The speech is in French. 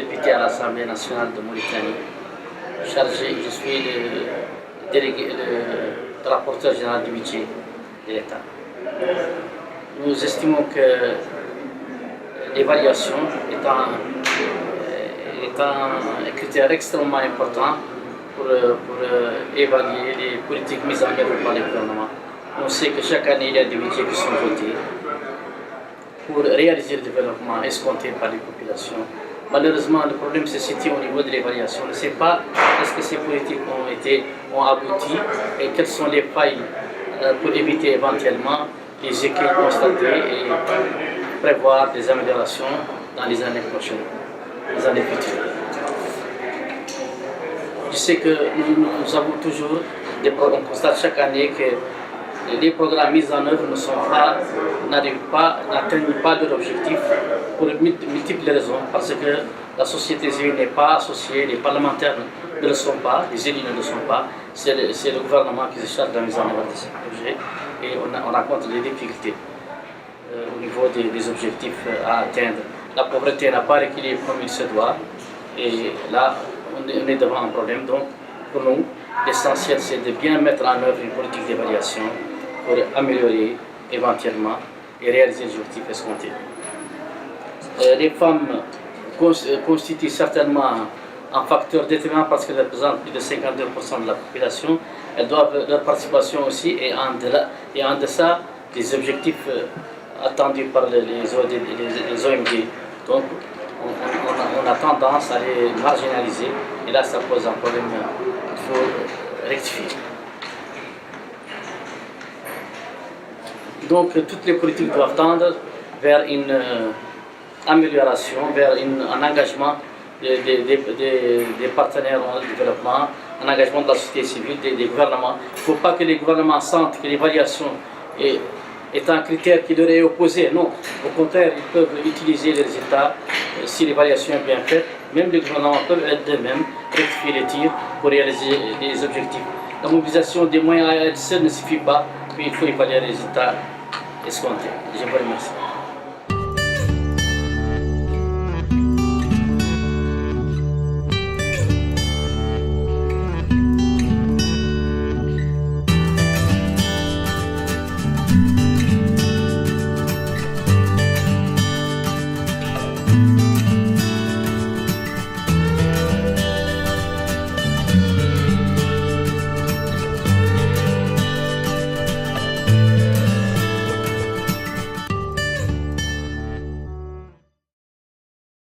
député à l'Assemblée nationale de Mauritanie. Je suis le rapporteur général du budget de l'État. Nous estimons que l'évaluation est un critère extrêmement important pour évaluer les politiques mises en œuvre par les gouvernements. On sait que chaque année, il y a des budgets qui sont votés pour réaliser le développement escompté par les populations. Malheureusement, le problème se situe au niveau de l'évaluation. On ne sait pas est-ce que ces politiques ont abouti et quelles sont les failles pour éviter éventuellement les écueils constatés et prévoir des améliorations dans les années prochaines, les années futures. Je sais que nous avons toujours des programmes. On constate chaque année que les programmes mis en œuvre n'atteignent pas leur objectif pour multiples raisons, parce que la société civile n'est pas associée, les parlementaires ne le sont pas, les élus ne le sont pas, c'est le gouvernement qui se charge de la mise en œuvre de ces projets et on rencontre des difficultés au niveau des objectifs à atteindre. La pauvreté n'a pas reculé comme il se doit et là on est devant un problème. Donc pour nous, l'essentiel c'est de bien mettre en œuvre une politique d'évaluation pour améliorer éventuellement et réaliser les objectifs escomptés. Les femmes constituent certainement un facteur déterminant parce qu'elles représentent plus de 52% de la population. Leur participation aussi est en deçà des objectifs attendus par les OMD. Donc on a tendance à les marginaliser et là ça pose un problème qu'il faut rectifier. Donc toutes les politiques doivent tendre vers une amélioration, vers un engagement des partenaires en développement, un engagement de la société civile, des gouvernements. Il ne faut pas que les gouvernements sentent que l'évaluation est un critère qui leur est opposé. Non, au contraire, ils peuvent utiliser les résultats si l'évaluation est bien faite. Même les gouvernements peuvent d'eux-mêmes rectifier les tirs pour réaliser les objectifs. La mobilisation des moyens à elle seule ne suffit pas, puis il faut évaluer les résultats escomptés. Je vous remercie.